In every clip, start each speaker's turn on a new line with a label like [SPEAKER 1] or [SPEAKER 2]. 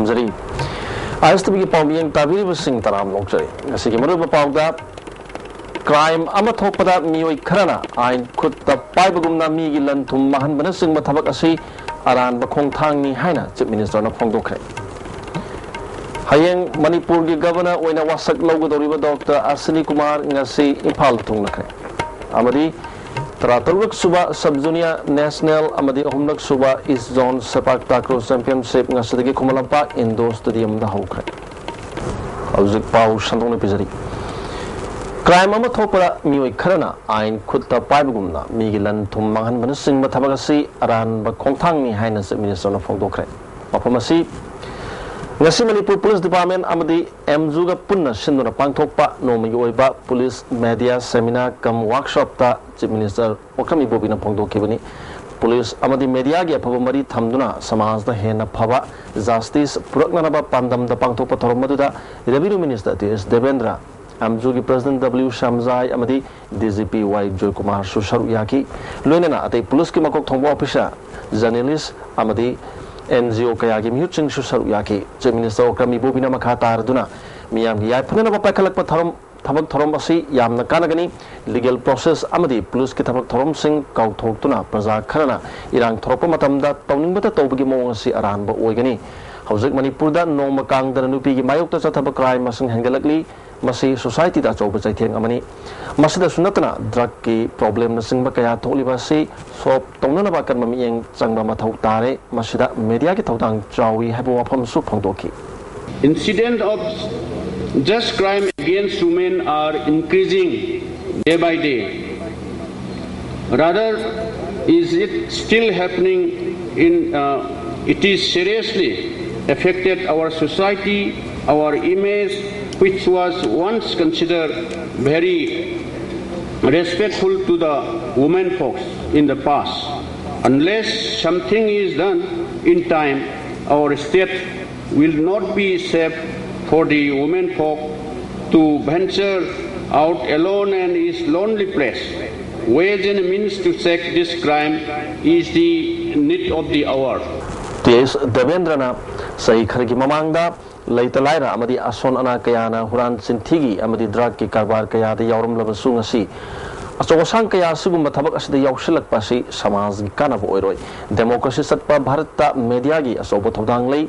[SPEAKER 1] थमजरी ISTV की पाउमियंग ताबीर busing तराम लोकचरी ngasi ki maruba pauda crime ama thokpada mioi kharana ain khutta paibagumna mi gi lan thum mahan bana sing ma thabak asi aran ba khongthang ni haina chief minister na phongdokre hayeng manipur gi governor oina wasak logodoriba dr asini kumar ngasi imphal thungnakre amadi Teraturuk suba subjunia national amadi ahumnak suba east zone sepak takraw championship ngasidagi Khumalampak indoor stadium da hokre hauzik pau shandong pizari crime ama thopara mioi kharana ain khutta paibagumna migilan thum manghan bana sing ma thabagasi aran ba khongthang ni haina se minister na phongdokre maphamasi ngasi Manipur Police Department amadi MZU ga punna sinduna pangthokpa nomagi oiba police media seminar kam workshop ta chief minister Wakami Bobina phongdokhibani police amadi media gi phaba mari thamduna samaj da hena phaba justice purakna ba pandam da pangthokpa thorom maduda revenue minister TS Devendra MZU gi president W Shamjai amadi DGP Y Joy Kumar Susharu yaki loinana ate police ki makok thongba officer journalist amadi NGO kaya gi muching Susharu yaki chief minister Wakami Bobina makha tarduna miyam gi yai phana ba pakhalak pa thorom thabak thorom asi yamna kanagani legal process amadi police ki thabak thorom sing kauthoktuna praja kharana irang thorpa matamda tawningbata tawbagi mawang asi aranba oigani hauzik Manipur da noma kangdana nupi gi mayokta chathaba crime masing hengalakli masi society da chawba chaitheng amani masida sunatna drug ki problem na singba kaya tholiba si sop tongnana ba kan mamiyeng changba mathau tare masida media ki thawdang chawi habo wafam su phongdoki
[SPEAKER 2] incident of just crime against women are increasing day by day. Rather, is it still happening it is seriously affected our society, our image, which was once considered very respectful to the women folks in the past. Unless something is done in time, our state will not be safe for the women folk to venture out alone and is lonely place. Ways and means to check this crime is the need of the hour.
[SPEAKER 1] TS Devendrana sahi khargi mamangda laita laira amadi ason ana kayana huran sinthigi amadi drug ki karbar kaya da yawrum labasu ngasi achosang kaya sigumba thabak asida yawsilak pasi samaj gi kanaba oiroi democracy satpa bharat media gi asobo thodang lei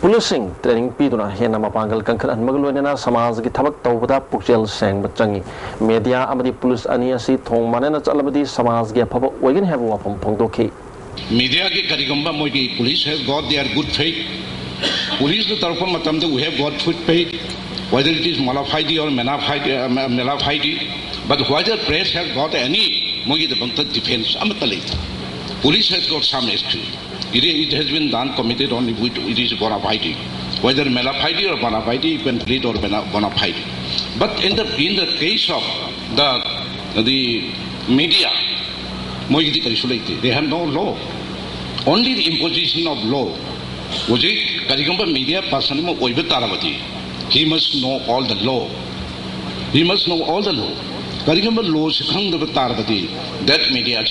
[SPEAKER 1] policing training piduna hena mapangal kankhan anmaglonena samaj gi thabak tawbada pukchel seng bachangi media amadi police ani asi thong manena chalabadi samaj gi phaba oigin habu wafam phongdokhi
[SPEAKER 3] media gi karigamba mogi police has got their good faith police the tarfa matam we have got good faith whether it is modified or modified but whether press has got any mogi the bangta defense amatali police has got some history. It has been done, committed only with it is bona fide. Whether malified or bona fide, you can plead or bona fide. But in the case of the media, they have no law. Only the imposition of law. Media person he must know all the law. He must know all the law. That media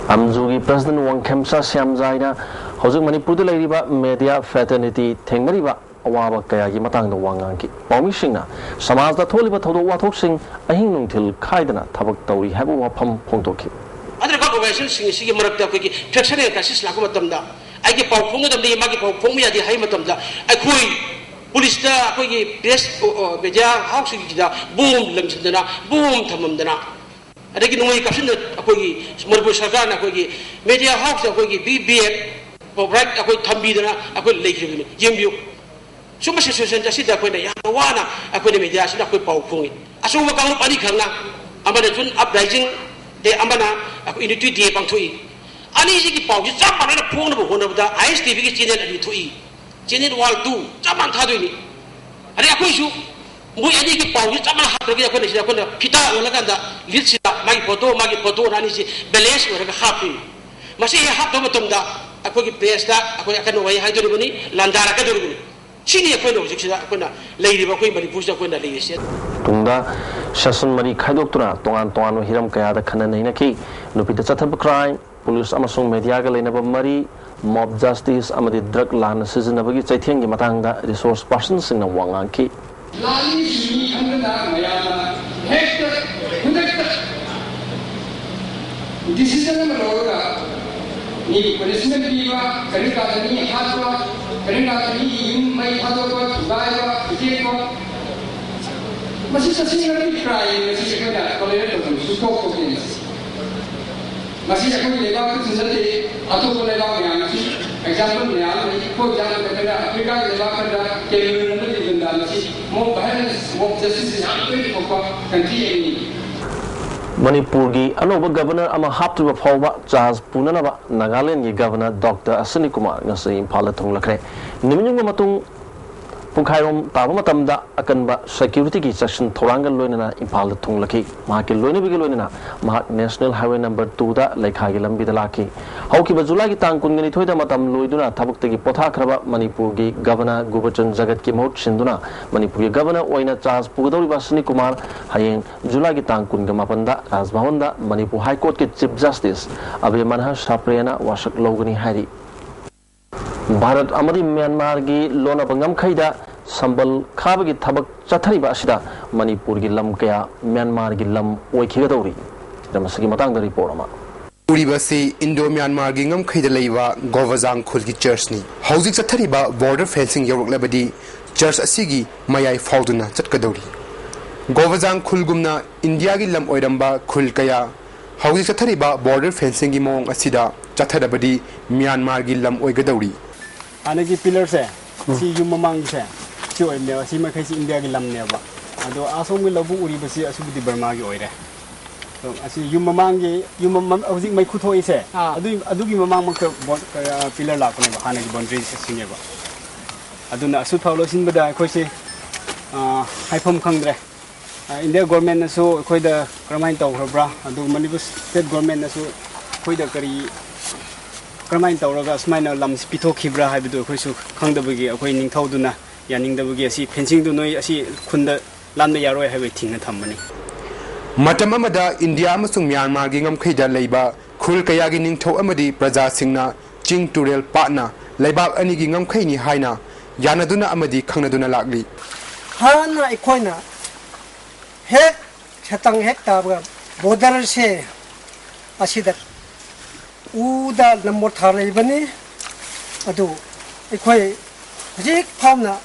[SPEAKER 1] Amzugi President Wang Kemsa Siamzaina Hosing Manipur Lariba media fraternity Tengmariba Awaba Kayagi Matang the Wanganki Pomishina Samazda Toliba Todo Watoxing Ahinung till Kaidana Tabak Tauri Habu Wapam Pontoki.
[SPEAKER 4] Other corporations sing Marakta Texan Cassis Lakumatamda. I get Pong of the Magi Pomia the Haimatamda. I could police da akogi best beja house gi da boom lamsdana boom thamamdana adagi noi kapsin akogi Manipur sarkar na akogi media house akogi BBF right akoi thambidana akoi lekhibini jembiu suma situation jasi da koina ya wana akoi media sina akoi pau phungi asuma kang pani khangna amana jun uprising de amana akoi unity de pangthui ani ji ki pau ji chamana na phung na bo da ISTV ki channel ani thui channel wall 2 chaman thadoi ni ari akoi su mui ani ki pau ji chaman hatragi akoi ni akoi kita wala kanda lit sida magi photo rani si balance wala ka happy masi hap do matumda akoi ki press da akoi akan wai haidoribani landara ka doribani sini akoi no sida akoi na leiriba akoi Manipur da akoi na leise
[SPEAKER 1] tungda shasan mari khaidoktura tongan hiram kaya da khana naina ki nupi da chathab crime police amasung media ga leinaba mari mob justice amadi drug lan sizinabagi chaithiang gi matangda resource persons sing na wangangki
[SPEAKER 5] lani sini khandana mayama hekta hudakta decision na loga ni punishment biwa karika tani hatwa karika tani yum mai hatwa baiwa ikeko masih sasing ngerti cry masih kada kalau itu susuk kokins masih aku lebar tu sendiri atau kalau lebar yang masih example ni ada ko jangan kada Afrika lebar kada kelu nanti benda masih mau balance mau justice yang itu kok kanti ini
[SPEAKER 1] Manipur gi anoba governor ama haptuba phawba Charles Punanaba Nagaland gi governor Dr. Asani Kumar ngasi impala thonglakre niminung matung Pungkhairom taba matamda akanba security ki section thorangal loinana impal thonglaki mahaki loinabigi loinana mahak national highway number 2 da lekhagi lambi da laki hauki ba July gi tang kungani thoida matam loiduna thabukte gi potha khraba Manipur gi governor Gubachan Jagat ki mohut sinduna Manipur gi governor oina Charles Pugadori Asani Kumar hayeng July gi tang kunga mapanda Rajbhavan da Manipur High Court ki chief justice Abhay Manhar Saprena wasak logani hari Bharat amadi Myanmar gi lona bangam khaida sambal khaba gi thabak chathariba asida Manipur gi lam kaya Myanmar gi lam oikhiga dawri ramasagi matang da report ama
[SPEAKER 6] Uribasi Indo Myanmar gi ngam khaida leiwa Govazang khul gi church ni hauzik chathariba border fencing yorok labadi church asigi mayai fauduna chatka dawri Govazang khul gumna India gi lam oiramba khul kaya hauzik chathariba border fencing gi mong asida chathadabadi Myanmar gi lam oiga dawri
[SPEAKER 7] Anagi pillar se si yum mamang se si oi me si ma khai si India gi lam ne ba ado asom gi labu uri ba si asubudi Burma gi oire so asi yum mamang gi yum mamang hojik mai khuthoi se adu gi mamang mak pillar la ko ne ba hanagi boundary se sine ba aduna asu thaulo sin ba da khoi se haifam khangdre India government na so khoi da kramain taw bra adu Manipur state government na so khoi da kari Kramain Tauraga Smaina Lams Pito Kibra Habidu Kusu Kangdabagi, Akoi Ning Tauduna, Yaning the Bugasi, fencing to Noi, Asi Kunda Landa Yaro have a ting at Tammany.
[SPEAKER 6] Matamamada, India Masung Myanmar Gingam Kida Leba, Kul Kayagi Ning To Amadi, Praja Singna, Jing Turel Partner, Leba Ani Gingam Kaini Haina, Yanaduna Amadi, Kanaduna Lagli.
[SPEAKER 8] Hana Equina Heck Chatang Hector, Bodar Se Asidat. Uda number thare bani adu ekhoi hojik phamna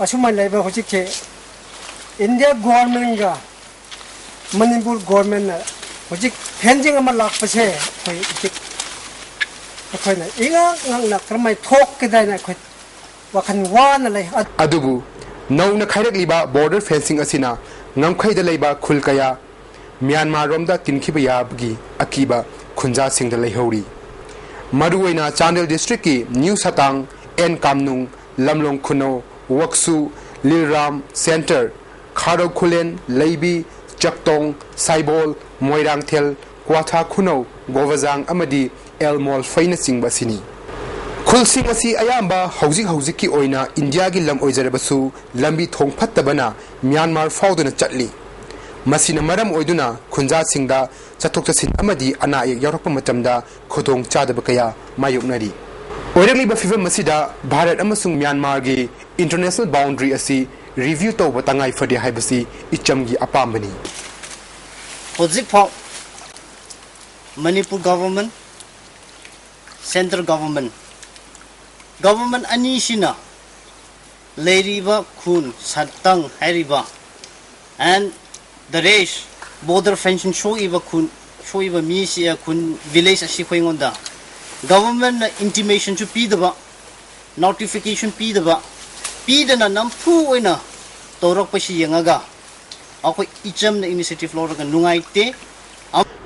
[SPEAKER 8] asumai laiba hojik che India government ga Manipur government na hojik fencing ama lak pase khoi hojik ekhoi na inga ngang na kramai thok ke dai na khoi wakhan wa na lai
[SPEAKER 6] adubu nau na khairak liba border fencing asina ngam khaida leiba khul kaya Myanmar romda tinkhiba yabgi akiba Khunja Singh the Leihori Maduina Chandel district ki New Satang En Kamnung Lamlong Kuno Waksu Lilram Center Kharo Khulen Leibi Chaktong Saibol Moirang Thel Kwatha Kuno Govazang Amadi Elmol Faina Singh Basini Khul Singh asi ayamba hauzik ki oina India gi lam oijarabasu lambi thong phattabana Myanmar fauduna chatli Masina maram oiduna Khunja Singda chathok chasin amadi ana ek yarakpa matamda khodong chadaba kaya mayuknari oirangli ba fivem masida Bharat amasung Myanmar gi international boundary asi review to batangai fade haibasi ichamgi apambani
[SPEAKER 9] hojik phau Manipur government central government ani sina leiriba khun satang hairiba and the race border fencing show iba mi si kun village asi khoingonda government intimation to pidaba notification pidaba pidana nampu oina torok pasi yangaga akoi icham na initiative lorga nungaite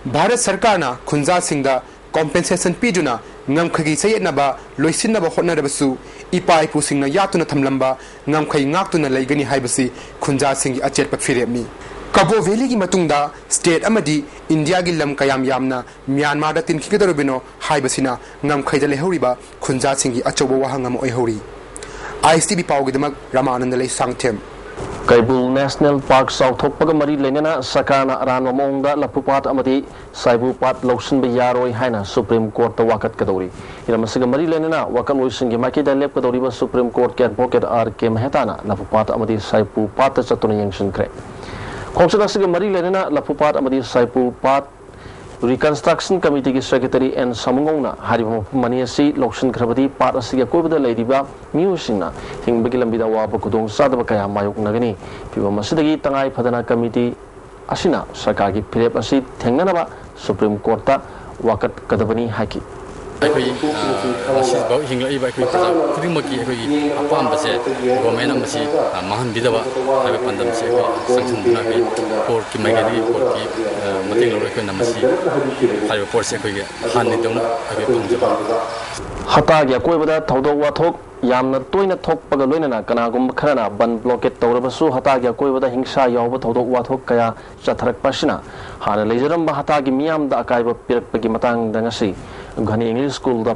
[SPEAKER 6] Bharat Sarkar na Khunja Singda compensation piduna ngamkhagi sayetnaba loisinaba hotnarabasu ipai pu singna yatuna thamlamba ngamkhai ngaktuna leigani haibasi Khunja Singhi achetpa firemi Cabo Valley gi matungda state amadi India gi lam kayam yamna Myanmar da tin khigadorobino haibasina ngam khaida lehoriba Khunja Singhi achobo wahangam oihori ISTV pawgidamak Ramanand lei sangthem
[SPEAKER 1] Kaibul National Park Southokpaga Mari Lenana Sakana Aran Monga Lapupat Amadi Saibu Pat Lotion Bayaro Haina Supreme Court Wakat Kadori. Iramasiga Mari Lenana Wakan Wishing Maki Dalep Kadoriba Supreme Court Cat Pocket R. Kim Hetana Lapupat Amadi Saipu Pat Satuni Yangshan Cre. Consulasiga Mari Lenana Lapupat Amadi Saipu Pat Reconstruction Committee Secretary and Samungona Haribo Maniasi Lotion Krabadi Part Asiga Koda Ladyba Musina Hing Bigilambida Wabakudong Sadabakaya Mayok Nagani Piva Masidagi Tangai Padana Committee Asina Sakagi Philip Asi Tenganaba Supreme Court Wakat Kadabani Haki
[SPEAKER 10] ꯑꯩꯈꯣꯏ ꯑꯁꯤꯐꯥꯎ ꯍꯤꯡꯂꯛꯏꯕ ꯑꯩꯈꯣꯏ ꯄ꯭ꯔꯖꯥ ꯈꯨꯗꯤꯡꯃꯛꯀꯤ ꯑꯩꯈꯣꯏꯒꯤ ꯑꯄꯥꯝꯕꯁꯦ ꯒꯣꯔꯃꯦꯟꯅ ꯃꯁꯤ ꯃꯥꯡꯍꯟꯕꯤꯗꯕ ꯍꯥꯏꯕ ꯄꯥꯟꯗꯝꯁꯦ ꯑꯩꯈꯣꯏ ꯆꯪꯁꯤꯟꯗꯨꯅ ꯑꯩꯈꯣꯏ ꯀꯣꯔꯠꯀꯤ ꯃꯥꯏꯀꯩꯗꯒꯤ ꯀꯣꯔꯠꯀꯤ ꯃꯇꯦꯡ ꯂꯧꯔꯒ ꯑꯩꯈꯣꯏꯅ ꯃꯁꯤ ꯍꯥꯏꯔꯤꯕ ꯄꯣꯠꯁꯦ ꯑꯩꯈꯣꯏꯒꯤ ꯍꯥꯟꯅꯗꯧꯅ ꯑꯩꯈꯣꯏ ꯐꯪꯖꯕ ꯍꯇꯥꯒꯤ ꯑꯀꯣꯏꯕꯗ ꯊꯧꯗꯣꯛ ꯋꯥꯊꯣꯛ ꯌꯥꯝꯅ ꯇꯣꯏꯅ ꯊꯣꯛꯄꯒ ꯂꯣꯏꯅꯅ ꯀꯅꯥꯒꯨꯝꯕ ꯈꯔꯅ ꯕꯟ ꯕ꯭ꯂꯣꯀꯦꯠ ꯇꯧꯔꯕꯁꯨ ꯍꯇꯥꯒꯤ ꯑꯀꯣꯏꯕꯗ ꯍꯤꯡꯁꯥ ꯌꯥꯎꯕ ꯊꯧꯗꯣꯛ ꯋꯥꯊꯣꯛ ꯀꯌꯥ ꯆꯠꯊꯔꯛꯄꯁꯤꯅ ꯍꯥꯟꯅ ꯂꯩꯖꯔꯝꯕ ꯍꯇꯥꯒꯤ ꯃꯤꯌꯥꯝꯗ ꯑꯀꯥꯏꯕ ꯄꯤꯔꯛꯄꯒꯤ ꯃꯇꯥꯡꯗ ꯉꯁꯤ Ghani English School da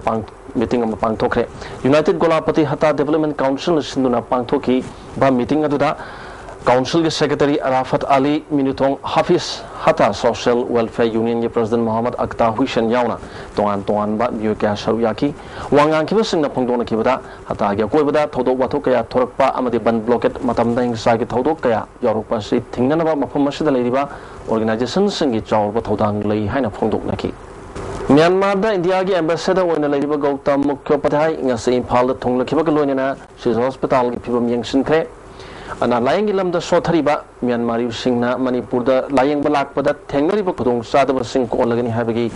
[SPEAKER 10] meeting am pangthokre United Golapati Hata Development Council sinduna pangthoki ba meeting aduda Council ge Secretary Arafat Ali Minutong Hafiz Hata Social Welfare Union ge President Muhammad Akhtar Hussein yauna tongan ba bio kya saruyaki wangang kiba singna phongdona kibada hata ge koibada thodok wathok kaya thorakpa amadi ban blockade matamda hingsa ge thodok kaya yorokpa si thingnana ba mafam masida leiriba organization singi chawba thodang lei haina phongdok naki Myanmar da India ki ambassador oina leiba Gautam Mukhopadhyay ngasi Imphal da thonglakhiba ka loinana Sis Hospital ki phibam yengsin khre ana layang lam da sothariba Myanmar yu singna Manipur da layang balakpada thengnariba khudong sadaba sing ko lagani habagi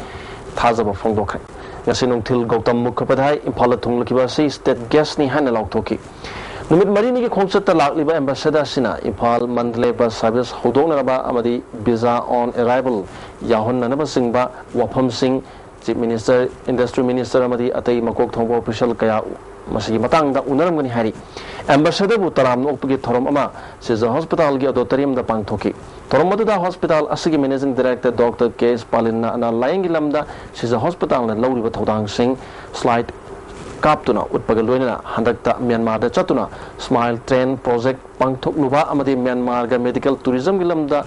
[SPEAKER 10] thajaba phongdokhe ngasi nungthil Gautam Mukhopadhyay Imphal da thonglakhiba si state guest ni hana lauthoki numit marini ki khongchat lakliba ambassador sina Imphal Mandalay bus service hodongnaba amadi visa on arrival yahonnanaba singba wafam sing Chief Minister, Industry Minister amadi atai makok thongbo official kaya masigi matangda unaramgani hari ambassador bu taram nokpagi thorom ama Sis Hospital gi adotorium da pangthoki thorom da hospital asigi managing director Dr. K.S. Palinna ana laying lamda Sis Hospital na lawriba thodang sing slide kaptuna utpagal loina handakta Myanmar da chatuna smile train project pangthok luba amadi Myanmar ga medical tourism gi lamda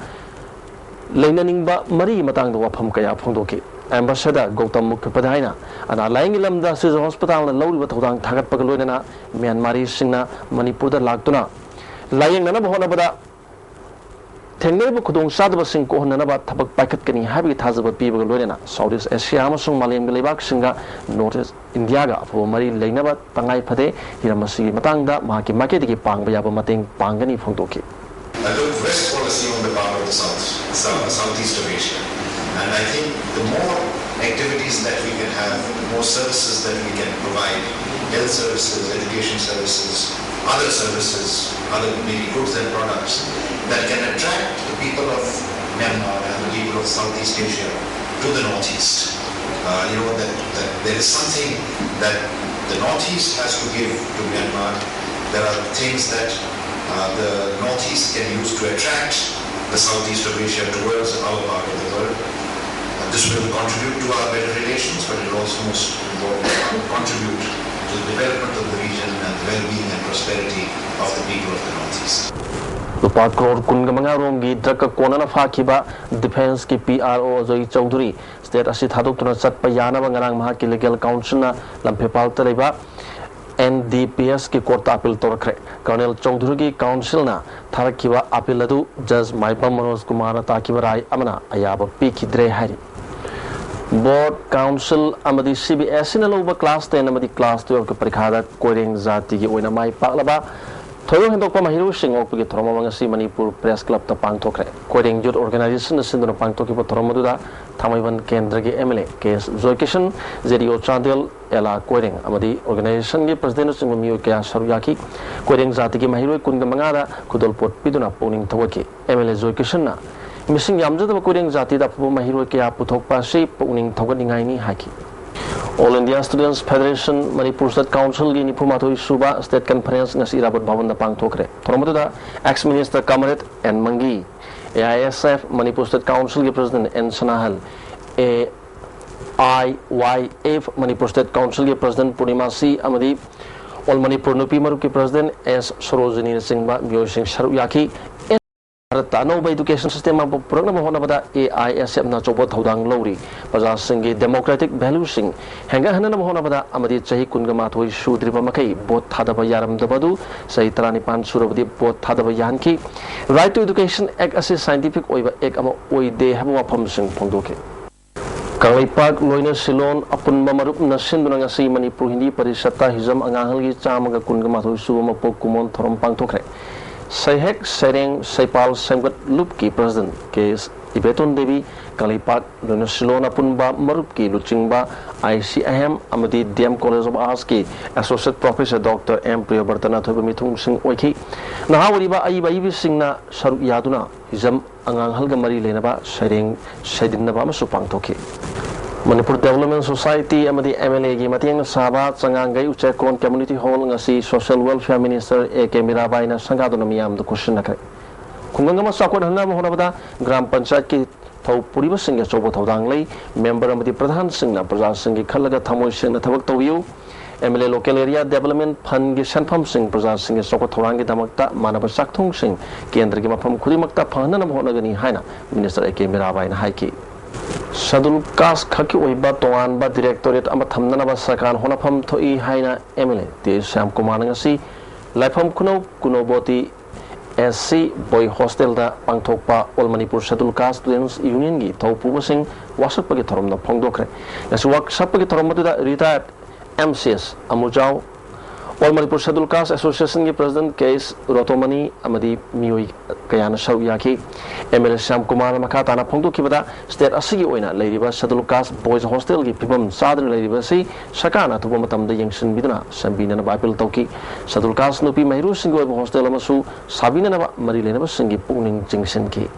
[SPEAKER 10] leinaning mari matang da wafam kaya phongdoki Ambassador Gautam Mukhopadhyay ana laying lamda Sis Hospital na lawriba thodang thagat pagal loina Myanmari singna Manipur da laktuna laying nana bahona bada thengnariba khudong sadaba sing ko honnaba thabak paikat kani habi thajaba pibaga loina Southeast Asia amasung Malayam ga lebak singa North India ga apho mari leinaba tangai phade hiramasi matangda mahaki market gi pangba yaba mateng pangani phongdoki
[SPEAKER 11] a look west policy on the part of the Southeast of Asia. And I think the more activities that we can have, the more services that we can provide, health services, education services, other services, other maybe goods and products that can attract the people of Myanmar and the people of Southeast Asia to the Northeast. That there is something that the Northeast has to give to Myanmar. There are things that the Northeast can use to attract the Southeast of Asia towards our part of the world. This will contribute to our better relations, but it will also most importantly contribute to the development of the region and the well-being and prosperity of the people of the Northeast.
[SPEAKER 1] Lupa crore kungamanga romgi draka konana fakiba defense ki PRO Joy Chaudhary state asi thadok tuna chatpa yana bangarang mahaki legal council na lampepal talaiba NDPS ki court appeal torkre Colonel Chaudhary ki council na tharakiba appeal adu Judge Maipam Manoj Kumar takiba rai amana ayaba pikidre hari Board Council amadi CBSE na loba class 10 amadi class 12 ka parikha koireng jati gi oina mai paklaba thoyo hendokpa mahiru sing okpagi thoroma mangasi Manipur Press Club ta pangthokre koireng youth organization sinduna pangthoki pa thoroma da thamaiban kendra gi MLA KS Joykishan JDO Chandel ela koireng amadi organization gi president sing miyo kya saruyaki koireng jati gi mahiru kunga mangara kudolpot piduna poning thawaki MLA Joykishan na Missing Yamjada Korean Jati da Mahiro Kia Putokpa shape owning Toganingaini Haki. All India Students Federation Manipur State Council Gini Pumato Suba State Conference Nasirabut Bhavan da Pangtokre. Tormoda ex-minister Kamaret and Mangi. AISF Manipur State Council President N Sanahal. AIYF Manipur State Council President Purnima C Amadi. All Manipur Nupi Maruki President S. Sorojini Singba Myoshing Sharuyaki Anova education system of program Honabada AISM Nachobo Hodang Lori, Baza Singi democratic valuing, Hanga Hanana Honabada, Amadi Chahi Kungamatoi, Shudriba Makai, both Hadaba Yaram Dabadu, Saitrani Pan Surabdi, both Hadaba Yanki, Right to Education Egg Assist Scientific Oiva Egg Oi de Hava Pomsing Pondoke. Kalipak Loina Silon, Apun Mamarup Nasin Dunangasi Manipur Hindi Parisata Hizam Angahalgi Chamaga Kungamatoi Subama Pokumon Thorom Pangtokre. Sahek Sereng Saipal Semgat Lupki President Case Ibeton Devi Kalipat Lunasilona Punba Marupki Luchingba ICIM Amadi DM College of Arts ki Associate Professor Dr. M. Priyabartana Thobamitung Singh Oiki Nahawariba Aiba Ibi Singna Saruk Yaduna Hizam Angang Halgamari Lenaba Sereng Sedinaba Masupang Toki Manipur Development Society Amadi MLA gi Matiang Sabah Sangangai Uchekon Community Hall ngasi Social Welfare Minister A.K. Mirabai na sangaduna miyam do question nakre Kunganga Sakot hana mohonabada Gram Panchayat ki thau puriba singya chobo thaudang lei member amadi pradhan singna praja singi khalaga thamoi singna thabak tawyu MLA Local Area Development Fund gi sanpham sing praja singi sokot thorang gi damakta manaba sakthung sing kendra gi mafam khudimakta phana na mohonagani haina Minister A.K. Mirabai na haiki Sadul Kas Khaki Oiba Toanba Directorate Amathamnaba Sakan Honafam Toi Haina Emily, the Sam Kumanangasi, Lifam Kuno, Kunoboti, SC Boy Hostel da Pangtokpa, All Manipur Sadul Kas Students Union Gi, Taupu Sing, Wasapagitorum the Pongdokre. As work Sapagitorum retired MCS Amujao, All Manipur Sadul Kas Association Gi President Case Rotomani Amadi Miui Kayana Shawyaki. MLA Sam Kumar Makatana Pongdo Kibada, State Asigi Oina, Lady Bas Sadulukas, Boys Hostel, Pibum, Southern Lady Basi, Sakana, to Bomatam the Yangshin Bidana, Sambina Bible Toki, Sadulkas Nupi, Mairu Singo Hostel Amasu, Sabina Marilena Singi Puning Jingsenki.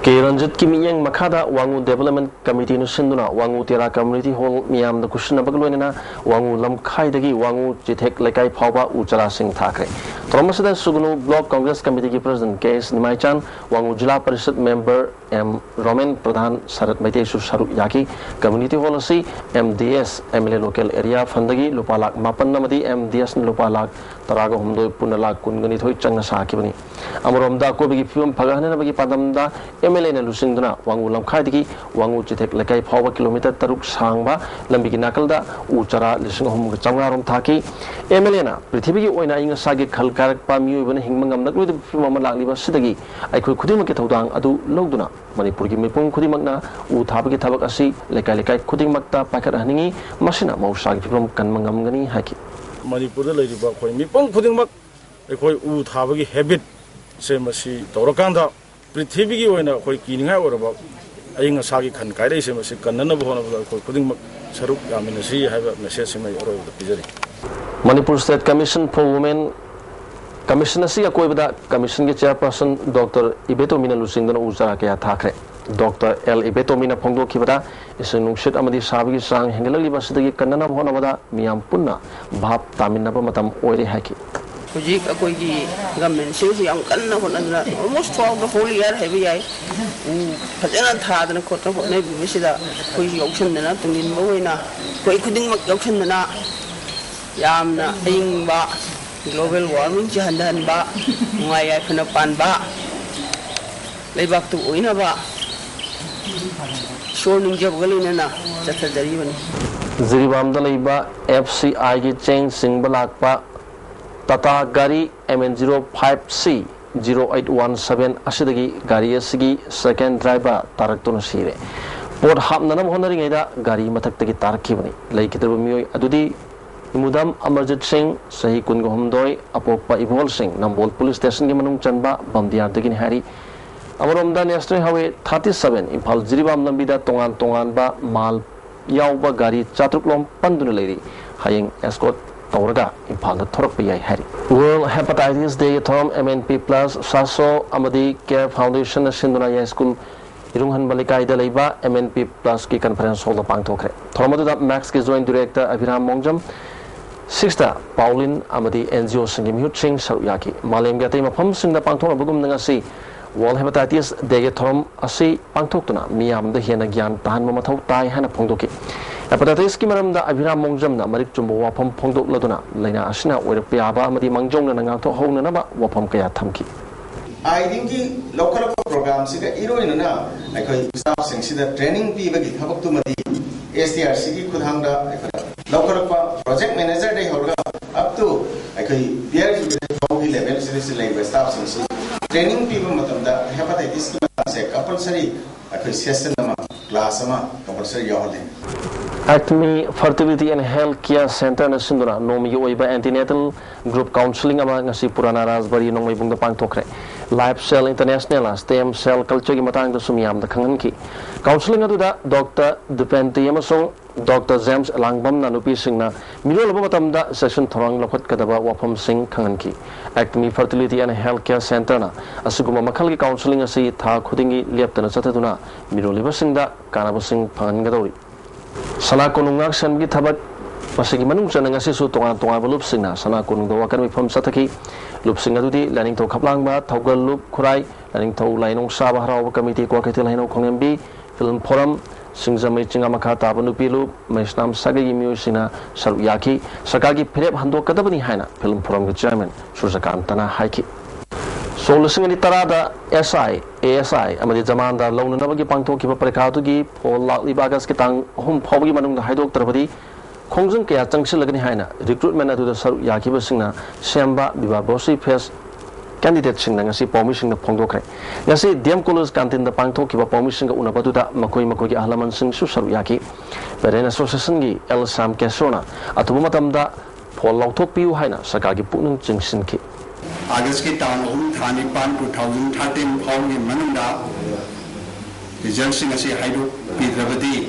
[SPEAKER 1] Ranjit Kimiyang Makada, Wangu Development Committee Nusinduna, Wangu Tira Community Hall, Miam the Kushina Bagalina, Wangu Lam Kaidagi, Wangu Jitek Lekai Pauba, Uchara Singh Thakre. Thomasada Sugunu Block Congress Committee President K.S. Nimaichan, Wangu Jila Parishad Member M. Roman Pradhan Sarat Maitesu Saruk Yaki, Community Hall C, MDS, MLA Local Area Fandagi, Lupalak Mapan Namadi, MDS Lupalak, Taraga Humdo Punalak Kungani Toy Changa Sakibani. Amoromda Kobi Film Pagana Bagi Padamda, MLA Lusinduna, Wangu Lam Kaidiki, Wangu Jitek Lekai Power Kilometer Taruk Sangba, Lambiki Nakalda, Uchara, Lisingum Changarum Taki, MLA, Pritibi Oina Inga Sagi Kalkarak Pamu, even Hingmangam, not with the Filmamalak Liva Sidagi, I could Kudimak Adu Logduna, Manipur Mipun Kudimagna, Utabaki Tabakasi, Lekai Kudimakta, Pakarangi, Mashina, Mosaki from Kanmangangani, Haki.
[SPEAKER 12] Manipur lady back when Nipon Kudimmak, a koi Utabaki habit, same as she Torokanda, Pritibi when a koi Kining or about Aying a Sagi can guide a same as Kanana Kudimmak, Saruk, Yaminasi, have a message in my or the Pizzeria.
[SPEAKER 1] Manipur State Commission for Women Commissioner Sia Koibada, Commission Chairperson Dr. Ibeto Mina Lusindana Uzaka Thakre. Dr. L. Ibeto Mina Pongo Kibada is a Nushit Amadi Sabi Sang Hingala Basidi Kanana Honavada, Miam Puna, Bab Taminaba Matam Oiri Haki.
[SPEAKER 13] Kujik a Kogi government says young Kanna almost throughout the whole year heavy eye. Pajanan Tad and a quarter of Navy Visida, Kogi Ocean and nothing in Moena, Koikuding Ocean and Yamna, Ingba. Global warming jahandan ba ngaya penapan ba lebak tu oina ba shorning job galina na chathar dari bani
[SPEAKER 1] Ziribam Dalaiba FCI ki chain sing balakpa Tata Gari MN05C 0817 asidagi gari asigi second driver taraktuna sire port hapnanam honoring ida gari mataktagi tarakkibani laikitaba mioi adudi Imudam Amarjit Singh, Sahi Kungomdoi, Apopa Ibol Singh, Nambol Police Station Gimanum Chanba, Bamdia Degin Harry. Amoromda National Highway 37, Impal Ziribam Lambida, Tongan Ba, Mal Yauba Gari, Chatuklom, Panduna Lady, Haying Escort, Tauraga, Impal the Torpia Harry. World Hepatitis Day Tom MNP Plus, Saso, Amadi Care Foundation, Sinduna School, Irunghan Balikai Dalaiba, MNP Plus Ki Conference Hall of Pangtokre. Tormadu Max ki Joint Director Aviram Mongjam. Sixta, Pauline Amadi NGO Singim Huching Saruyaki, Malem Gati Mapam Sing the Pangtona Bugum Nangasi, World Hepatitis Day Tom Asi Pangtokuna, Miam the Hiana Gyan, Tan Mamato Tai Hana Pongdoki. Hepatitis ki maramda Abhiram Mongjamna Marik Chumbo Wapam Pongdok Laduna Lena Ashina or Piaba Madi Mangjong and Nangato Hona Naba Wapam Kaya Tamki.
[SPEAKER 14] I think local programs iro in na like staff sing training people get habak to madi STRC could hang local project manager day up to like there level like staff sing training people matam da hepatitis compulsory session class compulsory
[SPEAKER 1] Acme Fertility and Health Care Center na Sindura Nomi Oiba Antenatal Group Counseling ama ngasi Purana Rasbari nong may bungda pang tokre Life Cell International Stem Cell Culture ki matang da sumiyam da kangan ki Counseling adu da Dr. Depente yamasong Dr. James Langbam na nupi sing na milo labo matam da session thorang lakot kadaba wapam sing kangan ki Acme Fertility and Health Care Center na asuguma makal ki counseling asi tha khudingi liaptana chataduna milo liba sing da kanaba sing pangan gadori Sana konung ngaksan gi thabak pasigi manung chana ngasi su tonga balup singna sana konung dawa kan mifam sataki lup singa dudi laning to khaplang ba thogal lup khurai laning to lainong sa ba haraw committee ko ketil haino khongmbi film forum singjamai chinga makha tabanu pilu maisnam sagi miu sina saru yaki sakagi phirep hando kadabani haina film forum ge chairman surjakan tana haiki Solution tarada SI, ASI, amadi zaman da launa nabagi pangto ki parekatu gi pol lakli bagas ki tang hum phawgi manung da haidok tarabadi khongjung kya changsil lagani haina recruitment adu da saru yaki basingna semba biba bosi face candidate sing ngasi permission da phongdok kre ngasi DM college kantin da pangto ki permission ga unabadu da makoi gi ahlaman sing su saru yaki parent association gi El Sam Kesona atubu matam da pol lauthok piu haina sakagi punung jingsin ki
[SPEAKER 15] August ke tahun Thanipan 2013 phone ni manunda result sing asi haidu pidrabadi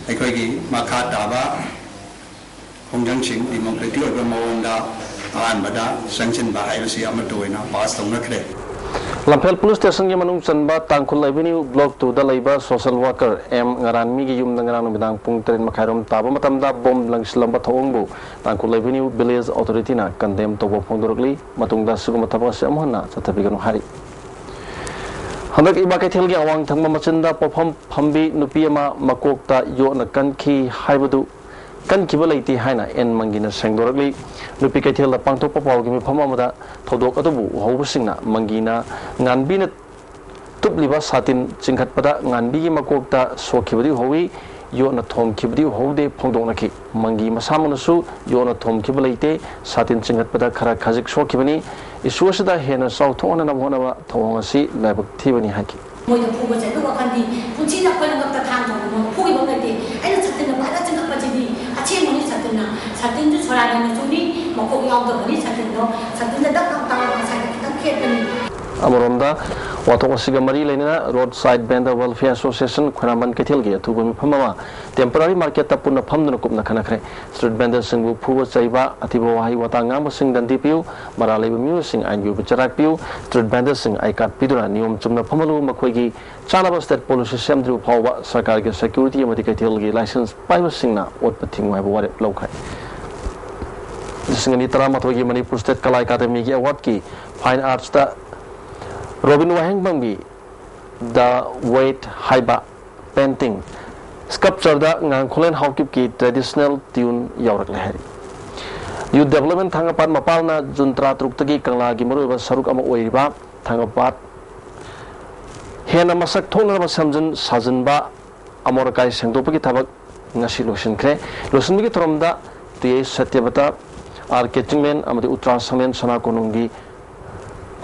[SPEAKER 15] aikoi gi makha taba hongjang sing democratic oba mawonda an bada sanction ba hairasi amatoina pass tongna khre
[SPEAKER 1] Lampel Police Station ki manung chanba Tangkhul Avenue Block 2 da leiba social worker M ngaran mi gi yum ngarang bidang pung tren makhairom taba matamda bom langslamba thongbu Tangkhul Avenue Village Authority na condemn to phongdorokli matungda suguma thaba samhana chathabiganu hari Handak iba kaithel gi awang thangma machinda pofam phambi nupi ama makokta yo na kanki haibadu kan kiba leiti haina en mangina sengdorokli nupi kaithel la pangthok papaw gi mifam amada thodok atubu hobusingna mangina nganbina tubliba satin chingkhatpada nganbi gi makokta sokhibadi howi yo na thom khibadi hode phongdokna ki mangi masamunasu yo na thom khiba leite satin chingkhatpada khara khajik sokhibani isuasida hena sauthona na bhona thawang asi labak thibani haki
[SPEAKER 16] moi da phuba je do kandi punchi na kona ngapta thang thong phugi bom leite aina chatin na bala chingkhatpa ji ache moni chatin na chatin ju chora na chuni makok yaw da bani chatin no chatin da dak tam ta sa ta khetani
[SPEAKER 1] Amoromda wathong asiga mari leina roadside vendor welfare association khuraman kethil gi athuba phama temporary market ta punna phamduna kupna khana khre street vendor singbu phuwa chaiba atiba wahi watanga masing dandi piu maralai mu sing anju bicharak piu street vendor sing ai kat pidura niom chumna phamalu makhoi gi chanaba state police semdru phawa sarkar gi security amadi kethil gi license paiba singna ot pathing mai ware lokai singani tara mathoi gi Manipur State Kala Academy gi award ki fine arts ta Robin Waheng Bangbi the weight haiba painting sculpture da ngang kholen haukip ki traditional tune yaurak lehari youth development thangapat mapalna juntra truktagi kangla gi maruba saruk ama oiriba thangapat hena masak thongna ba samjun sajunba amorkai sengdopagi thabak ngasi losin kre losin gi thoromda te satyabata architectmen amadi ultrasound sana konungi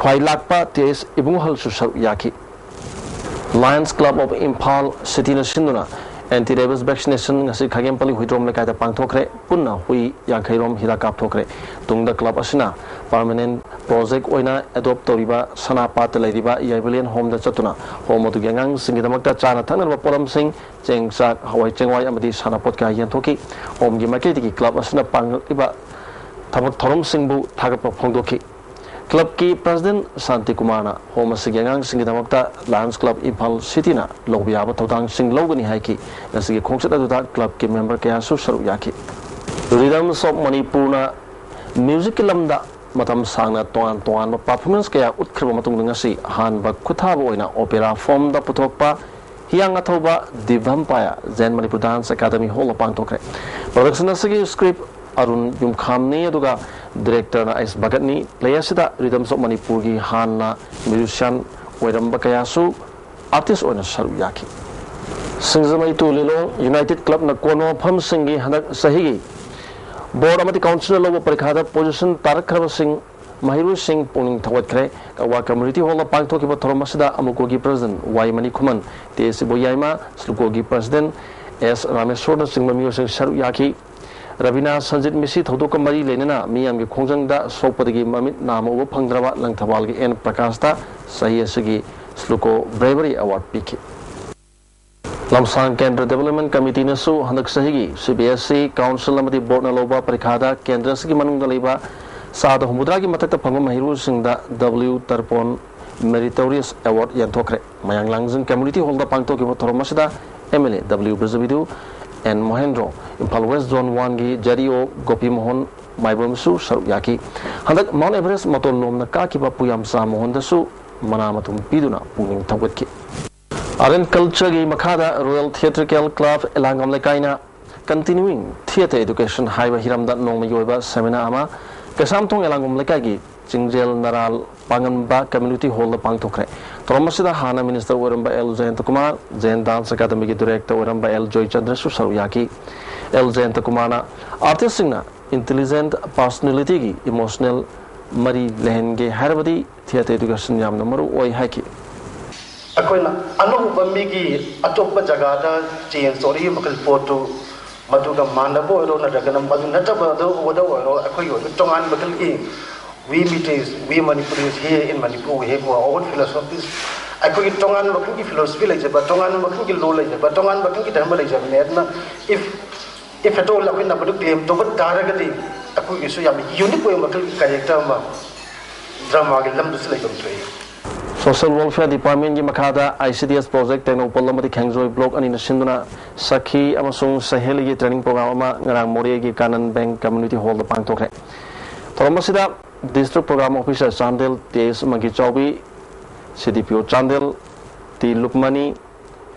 [SPEAKER 1] Khwai lakpa tes ibunghal susar yaki Lions Club of Impal City na sinduna anti-rabies vaccination ngasi khagempali huidrom lekai da pangthokre punna hui yankhairom hira kapthokre tungda club asina permanent project oina adopt toriba sana pat leiriba yaibilian home da chatuna home otu gangang singidamakta chana thanarba polam sing chengsa hawai chengwai amadi sana pot ka yanthoki home gi market gi club asina pangiba thabak thorom singbu thagapa phongdoki Club ki President Santi Kumana home sigangang singidamakta Lions Club Impal City na lobiaba tawdang sing logani haiki nasigi khongsat aduda club ki member kaya su saru yaki Rhythms of Manipur na music lamda matam sangna performance kaya utkhriba matung ngasi han ba khutha oina opera form da puthokpa Hiang Athoba The Vampire Zen Manipur Dance Academy Hall Pangtokre. Production asigi script Arun Yumkhamni aduga director na Ais Bagatni player sida Rhythms of Manipur gi Hanna musician Oiramba Kayasu artist oina saru yaki. Singzamai tu Lilo United Club na kono pham singi hanak sahigi board amati council lobo parikhada position tarakhraba sing Mahiru Singh Puning Thawatre Kawa Community Hall Pangtoki Thomasida Amukogi President Waimani Kuman TSC Boyaima Slukogi President S Rameswar Singh Music Sharu Yaki Ravina Sanjit Misi Thodoka Mari Lenina Miyam Kongjangda Sopadagi Mamit Namo Pangdrava Langthavalgi N Prakasta Sahiyasigi Sluko Bravery Award Piki Lamsang Kendra Development Committee Nasu Hanak Sahigi CBSC Council Amati Board Naloba Parikada Kendra Sigi Manungaliba Sada Humudra ki matata phangma mahiru singda W Tarpon Meritorious Award yanthokre Mayang Langzing Community Hall da pangtoki bo thoromasida MLA W Brazavidu and Mohendro Impal West Zone 1 gi Jario Gopi Mohan Maibamsu Saru Yaki Handak Mount Everest Matol Lomna ka ki ba Puyam Sa Mohan dasu manamatum piduna puning thawatki Aren culture gi makhada Royal Theatrical Club Elangam Lekaina continuing theatre education haiba hiramda nongma yoiba seminar ama Kasamtong Elangum Lekagi, Jingjel Naral, Pangamba Community Hall Pangtokre. Tromasida Hana Minister Uramba L. Jayantakumar, Jain Dance Academy Director Uramba L. Joy Chandra Susaruyaki, L. Jayantakumana, Artist Singna, Intelligent Personality, Emotional Mari Lehenge Harvadi, Theatre Education Yam Namaru, Oi Haki.
[SPEAKER 17] Akoina, Anu Bamigi, Atopa Jagada, Jane Sori, Makal Photo. Maduga Mandabo, Nagana Madunata, Odo, Akoyo, Tongan Bakali. We meetings, we Manipuris here in Manipur, we have our own philosophies. I could Tongan Makuki philosophy, but Tongan Makuki Lola, but Tongan Makuki Tamala, if at all, I will not do him to what Taragati, Akuki Suyam, unique way of character, drama, Lam
[SPEAKER 1] Social Welfare Department gi Makada ICDS project and Opalamati Kangjoy block and in Sinduna Saki Amasung Saheli gi training program ngarang Mori gi Kanan Bank Community Hall the Pangtokre. Thomasida District Program Officer Chandel TS Magi Chaubi CDPO Chandel T Lukmani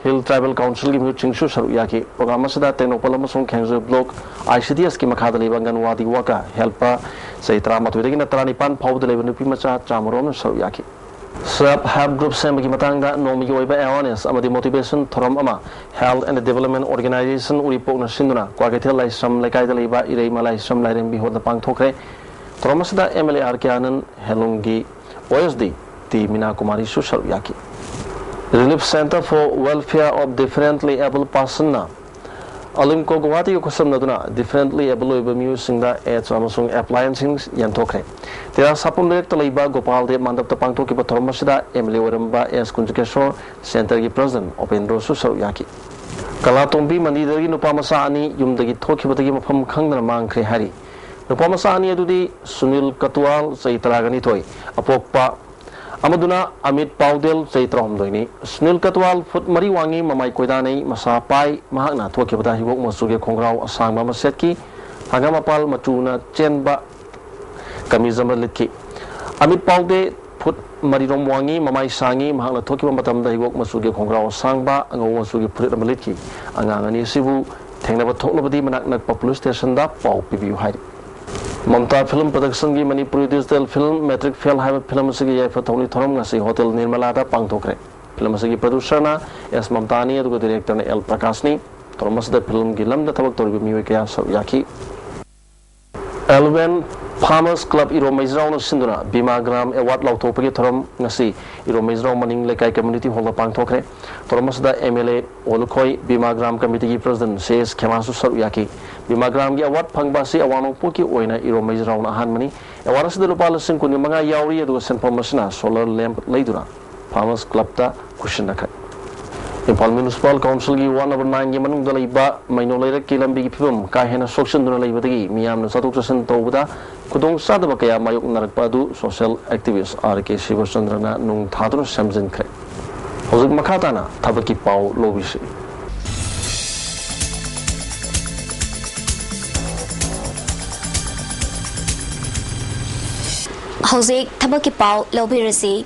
[SPEAKER 1] Hill Tribal Council gi Chingshu Saruyaki program sida Tenopala Amasung Kangjoy block ICDS gi Makada Libangan Wadi Waka helper Saitra Matwidagi Natranipan Pau the Lebanon Pimacha Chamaron Saruyaki Self-help group sembagi matangda nomi yoiba awareness amadi motivation thorom ama health and development organization uripok na sinduna kwagathel lai sam lekai da leiba irei malai sam lairem bi hod pang thokre thoromasda MLA RK Anand Helungi OSD T Mina Kumari Susar Yaki Relief Center for Welfare of Differently Able Persons Alimko Guwahati ko kusam naduna differently able musing da aids amasung appliances yanthokre Tera sapum director leiba Gopal Dev mandap ta pangtoki ba thormasida MLA Oramba S Kunjukeshwar Center gi president Opendro Susar Yaki Kala Tombi Mandidagi Nupamasa ani yumdagi thoki batagi mafam khangna mangkhre hari Nupamasa ani adudi Sunil Katwal Saitragani thoi apokpa Amaduna Amit Paudel Saitrom Doini Sunil Katwal Foot Mari Wangi Mamai Koidani Masa Pai Mahakna Thoki Bata Hiwok Masuge Kongrau Asangma Masetki Hagamapal Matuna Chenba Kamizama Litki Amit Paude Foot Mari Romwangi Mamai Sangi Mahakna Thoki Matam Hiwok Masuge Kongrau Asangba Ango Masuge Put Malitki Angangani Sibu Tengnaba Toklabadi Manak Police Station da Pau Pibu Hari Mamta Film Production gi Manipuri Digital Film Metric Fail Have Film Sigi Yafa Tony Thorom Ngasi Hotel Nirmala da Pangtokre Film Sigi producer na S Mamtani aduga director na L Prakashni Thomas da film gi lamda thabak toribi miwe kaya Yaki Elven Farmers Club Iro Maizrao na sinduna Bimagram Award Lautopagi Thorom Ngasi Iro Maizrao Maning Lekai Community Hall Pangtokre Thomas da MLA Olukoi Bimagram Committee President says Kemasu Yaki Bimagram gi award pangbasi awano poki oina iro maizrao na hanmani awara sida lupa lasing kuni mga yauri aduga senpal masina solar lamp leiduna Farmers Club ta kushina kai Impal Municipal Council gi 1/9 gi manung dalaiba maino leirak ki lambi gi phibam ka hena sokshan duna leibadagi miyam na satuk trasen tawbada kudong sadaba kaya mayok narakpa du social activist RK Shivachandra na nung thadun samjin kre hojik makhatana thabaki pau lobisi
[SPEAKER 18] Hosek Tabaki Pau Lobirasi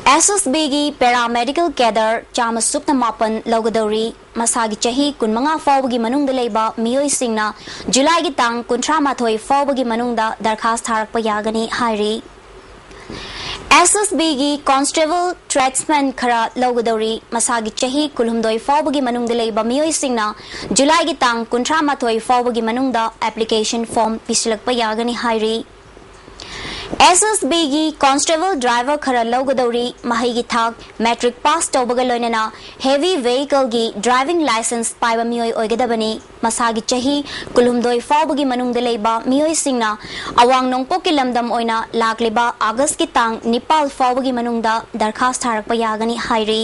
[SPEAKER 18] SSB gi paramedical cadre chama supna mapan logadori masagi chahi kunmanga fawgi manungda leiba miyoi singna July gi tang kuntra mathoi fawgi manungda darkhas tharakpa yagani hairi SSB gi constable tradesman khara logadori masagi chahi kulhumdoi fawgi manungda leiba miyoi singna July gi tang kuntra mathoi fawgi manungda application form pisilakpa yagani hairi SSB gi constable driver khara logadori mahi gi thak metric pass tobaga loinana heavy vehicle gi driving license paiba miyoi oigadabani masagi chahi kulhumdoi fawbagi manungda leiba miyoi singna awang nongpok ki lamdam oina lakliba August ki tang nipal fawbagi manungda darkhas tharakpa yagani hairi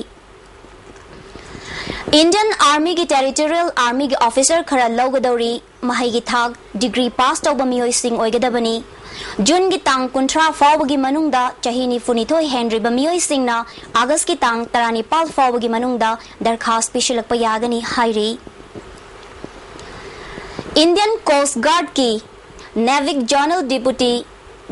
[SPEAKER 18] Indian Army ki Territorial Army ki officer khara logadori mahi gi thak degree pass toba miyoi sing oigadabani June ki tang kuntra fawbagi manungda chahini funithoi Henry bamiyoi singna August ki tang taranipal fawbagi manungda darkhas pisilakpa yagani hairi Indian Coast Guard ki Navic Journal Deputy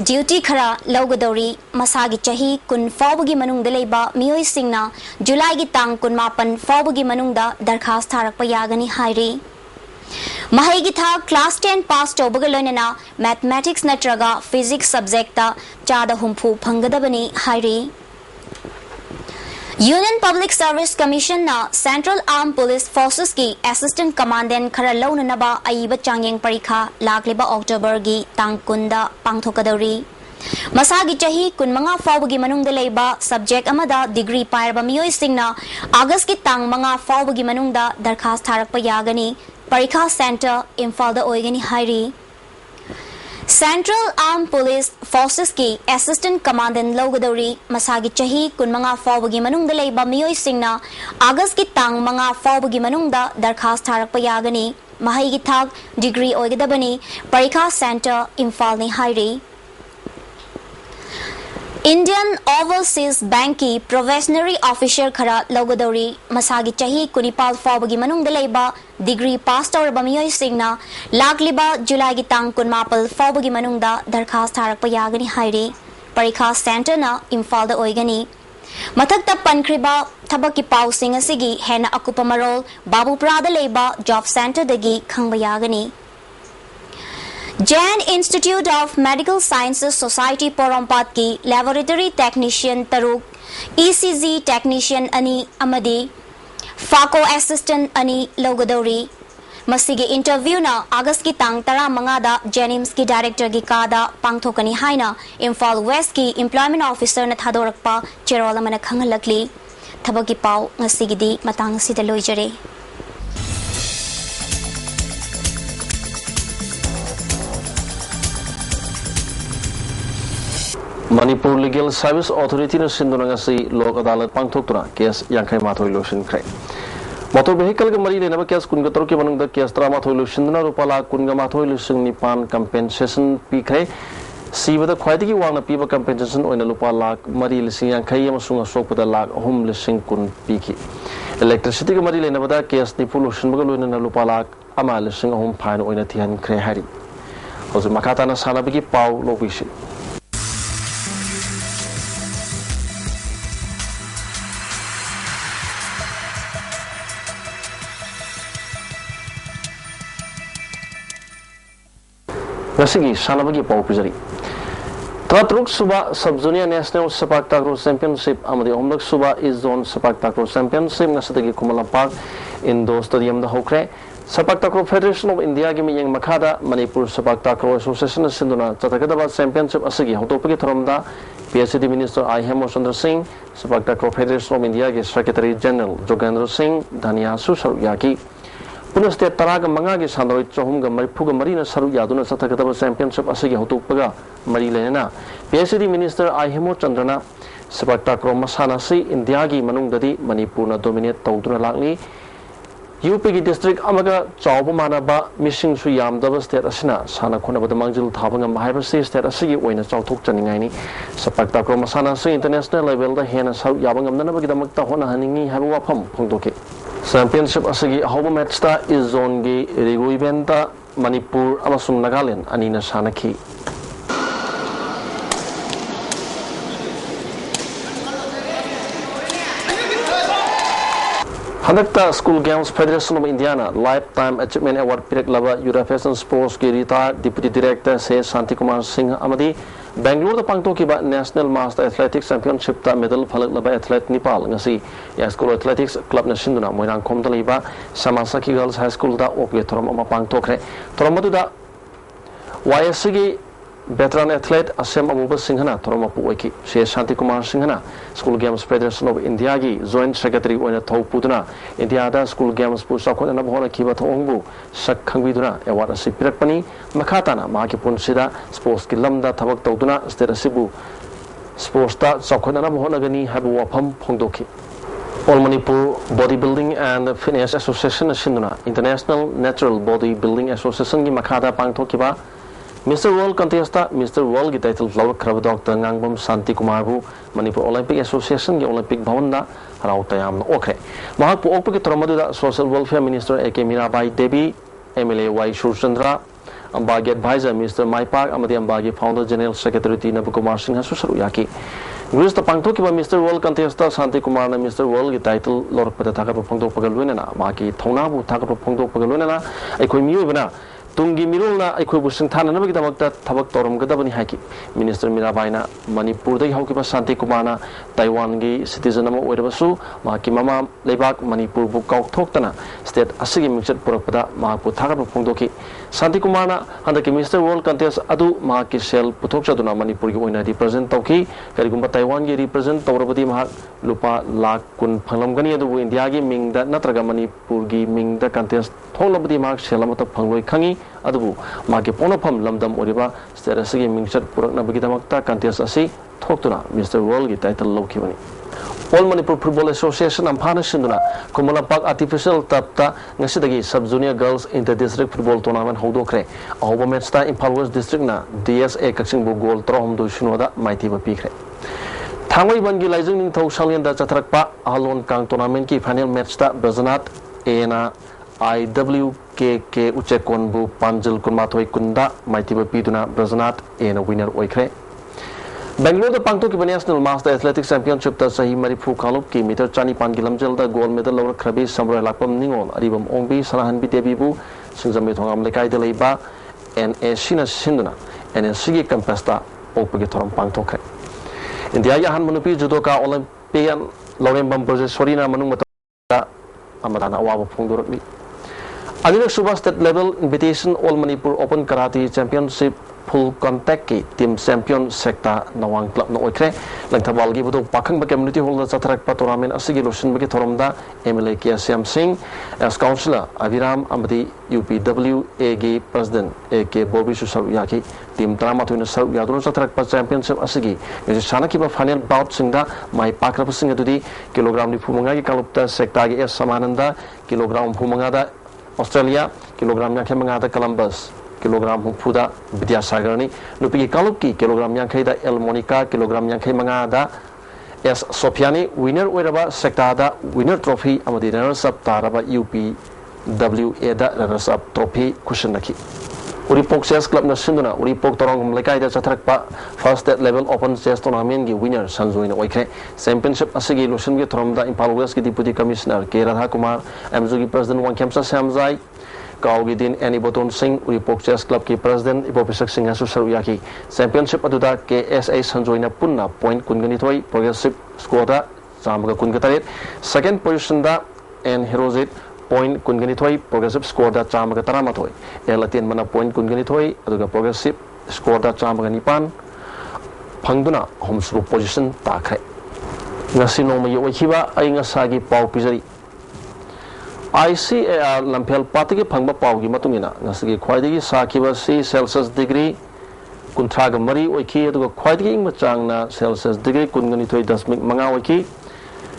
[SPEAKER 18] Duty khara logadori masagi chahi kun fawbagi manungda leiba miyoi singna July ki tang kun mapan fawbagi manungda darkhas tharakpa yagani hairi Mahai tha class 10 pass tobaga loinana mathematics natraga physics subject ta chada humpu phangadabani hairi Union Public Service Commission na Central Armed Police Forces ki Assistant Commandant khara launanaba aiba changyeng parikha lakliba October gi tangkunda pangthokadori Masagi chahi kunmanga fawbagi manungda leiba subject amada degree pairba miyoi singna August ki tang manga fawbagi manungda darkhas tharakpa yagani Parikha Center Imphal da oigani hairi Central Armed Police Forces ki Assistant Commandant logadori masagi chahi kunmanga fawbagi manungda leiba miyoi singna August ki tang manga fawbagi manungda darkhas tharakpa yagani mahai gi thak degree oigadabani Parikha Center Imphal ni hairi Indian Overseas Bank ki Probationary Officer khara logadori masagi chahi kunipal fawbagi manungda leiba degree pass tawraba miyoi singna lakliba July gi tang kunmapal fawbagi manungda darkhas tharakpa yagani hairi Parikha Center na Imphal da oigani mathakta pankriba thabaki pau sing asigi hena akupa marol Babupura da leiba job center dagi khangba yagani Jain Institute of Medical Sciences Society Porompat ki Laboratory Technician Taruk ECG Technician ani amadi Faco Assistant ani logadori masigi interview na August ki tang tara mangada Jenims ki Director ki kada pangthokani haina Imphal West ki Employment Officer na thadorakpa cherola mana khangalakli thabaki pau ngasigi di matang sida loijare
[SPEAKER 1] Manipur Legal Service Authority na sinduna ngasi lok adalat pangthoktura case yangkai mathoi losin krai motor vehicle ga mari lena ba case kun ga tor ke manung da case tra mathoi losinduna rupala kun ga mathoi losing nipan compensation pi krai sibada khwaidagi wangna piba compensation oina lupa lak mari lising yangkai amasung asokpada lak hum lising kun pi ki electricity ga mari lena ba case ni pollution ba loina lupa lak ama lising hum fine oina thian krai hari hozu makata na sana bigi pau lobisi Nasigi sanabagi pau pijari. Tratruk suba sub junior national sepak takraw championship amadi omlak suba is zone sepak takraw championship nasatagi Kumalapag Indoor Stadium da hokre sepak takraw Federation of India gi miyang makhada Manipur sepak takraw association sinduna chatakadaba championship asigi hotopagi tharamda PSCD Minister I Hemochandra Singh sepak takraw Federation of India gi Secretary General Jogendra Singh Dhania Susar yaki Puna state taraga manga gi sandoi chohum ga maripuga marina saru yaduna sathakataba championship asigi hotupaga mari lena PSCD Minister I Hemochandra sepak takraw masana si India gi manungdadi Manipur na dominate tawduna lakni UP gi district amaga chawba manaba missing su yamdaba state asina sana khonabada mangjil thabanga mahaiba state asigi oina chawthok chaningai ni sepak takraw masana si international level da hena saru yabangam nana bagi damakta hona haningi habu wafam phongdoke Championship asigi hoba match ta is zone gi rego event ta Manipur amasung Nagaland anina sanaki Handakta School Games Federation of India Lifetime Achievement Award Pirak Lava Youth and Sports ki retired Deputy Director Se Shanti Kumar Singh Amadi Bangalore Pangto Kiba National Master Athletics Championship ta medal phalak laba athlete Nepal ngasi ya School Athletics Club na sinduna Moirang Khomda leiba Samasaki Girls High School da opge thoram ama pangtokre thoram da YSC Veteran athlete Asem Abuba Singhana Thoromapu Oiki Se Shanti Kumar Singhana School Games Federation of India gi Joint Secretary Oina Thau Puduna India da School Games pu sakon na bhona kiba thongbu sak khangviduna award asi pirakpani makhatana maki punsida sports ki lamda thabak tawduna state asibu sports ta sakon na bhona gani habu wafam phongdoki All Manipur Bodybuilding and Fitness Association Sinduna International Natural Bodybuilding Association gi makhada pangthokiba Mr. World Contesta Mr. World ki title flower krab Dr. Ngangbam Shanti Kumar bu Manipur Olympic Association ki Olympic bhavan da harau tayam na okre mahak pu okpe ki tramadu da Social Welfare Minister A.K. Mirabai Devi MLA Y Shurchandra Ambagi Advisor Mr. Maipak amadi Ambagi Founder General Secretary T. Nabukumar Singh Susaru yaki Greece the Pangto ki Mr. World Contesta Shanti Kumar na Mr. World ki title lor pada thaka pangto pagalwena na maki thona bu thaka pangto pagalwena na aikoi miyo bana Tungi Mirulna Equibu Sintana Nabagdamaka Tabak Torum Gadabani Haki Minister Mirabaina Manipur de Hokiba Shanti Kumana Taiwan gi citizen of Wedabasu Maki Mama Lebak Manipur Bukau Toktana State Asigi Mixed Purapada Mapu Taka Pundoki Shanti Kumana and the Mr. World Contest Adu Maki Shell Putokaduna Manipur Wina represent Toki Karigumba Taiwan gi represent Torabadi Mahak Lupa Lak Kun Pangamgani adu India gi Ming da Natraga Manipur gi Ming da contest Tolabadi Mark Shelamata Pangoi Kangi Adu Maki Ponopam Lamdam Oriba Sterasigi Mingchat Purak Nabidamakta contest Asi Toktuna Mr. World gi title Lokivani All Manipur Football Association Ampana Sinduna Kumala Park Artificial Tapta Nasidagi Sub Junior Girls Inter-District Football Tournament Hodokre Ahoba Matchta Impal West District na DSA Kaksinbu Goal Trohom Do Shinoda Maitiba Pikre Tangwai Bangi Lizing Ning Thau Shalian da Chatrakpa Alon Kang Tournament ki final match ta Brazanat Ena IWKK Uchekonbu Panjil Kunmathoi Kunda Maitiba Piduna Brazanat Ena winner Oikre Bangalore the Pangto ki National Master Athletics Championship ta sahi Marifu Kalup ki meter chani pan gilamjel da gold medal lawr Krabi Samroy Lakpam Ningon Aribam Ongbi Sanahan Bi Debibu Singzami Thongam Lekai de Leiba NAC na Sinduna NAC gi Campesta Opagi Thoram Pangto kre India ya han manupi judoka Olympian Lawrembam Project Sorina Manung Mata Amadana Awabu Phongdorakli Adina Subha State Level Invitation All Manipur Open Karate Championship Full Contact ki Team Champion Sekta Nawang Club na Oikre Langtabal gi buto Pakhang ba Community Hall da Chatrak pa tournament asigi losin ba ki thoromda MLA K Siam Singh as Councillor Aviram Amadi UPW AG President AK Bobby Susaru yaki Team Drama to na Saru Yadun Chatrak pa Championship asigi ngi sana ki ba final bout singda mai pakra singa dudi kilogram ni phumanga ki kalupta Sekta gi S Samananda kilogram phumanga da Australia kilogram nya khemanga da Columbus kilogram Hupuda Vidya Sagarni Nupi Kaluki kilogram Yankeda El Monica kilogram Yankei Mangada S Sopiani winner Weraba Sektada winner trophy Amadi runners up Taraba UPWA da runners up trophy Kushanaki Uripok Chess Club na Sinduna Uripok Torong Lekai da Chatrakpa first state level open chess tournament gi winner Sanzuina Oikre championship asigi Lusin gi Thromda Impal West gi Deputy Commissioner K Radha Kumar MZG President Wangkemsa Samjai Kaugidin Annie Boton Singh Uripok Chess Club ki President Ipopisak Singh Susaru yaki championship aduda KSA Sanjoina Punna point kungani thoi progressive score da Samaga Kungatare second position da and Herozit point kungani thoi progressive score da Chamaga Taramathoi Elatin mana point kungani thoi aduga progressive score da Chamaga Nipan Pangduna homesru position takre ngasi no mayo hiba ai ngasagi pau pizari ICAR Lampel Patiki Pangba Paugi Matungina, Nasiki Quaidi, Sakiba C Celsius degree, Kuntraga Mari Oiki, Quaidi Machangna Celsius degree, Kunganito Dasmik Mangawaki,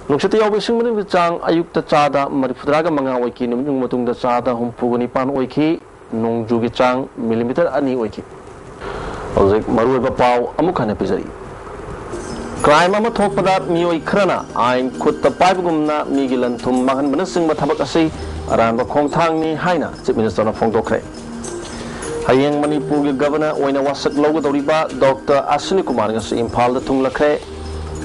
[SPEAKER 1] Nuxati Obising Chang, Ayukta Chada, Marifudraga Mangawaki, Numutung the Chada, Humpugani Pan Oiki, Nung Jugi Chang, millimeter Ani Oiki. Maruba Pau, Amukan episode. Crime ama thokpada mioi khrana ain khutta paibgumna migilan thum mahan manasing mathabak asi aran ba khongthang ni haina chief minister na phongdokre hayeng Manipur gi governor oina wasak logo doriba Dr. Ashwini Kumar ngasi Imphal da thunglakre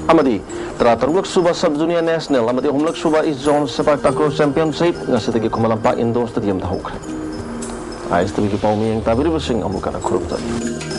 [SPEAKER 1] amadi तरह सुबह सब junior national होमलक सुबह इस zone sepak takraw championship ngasi Khumanlampak indoor stadium होख्रे ISTV की पाउमी ताबिरिबसिंग अमुकना खुरुम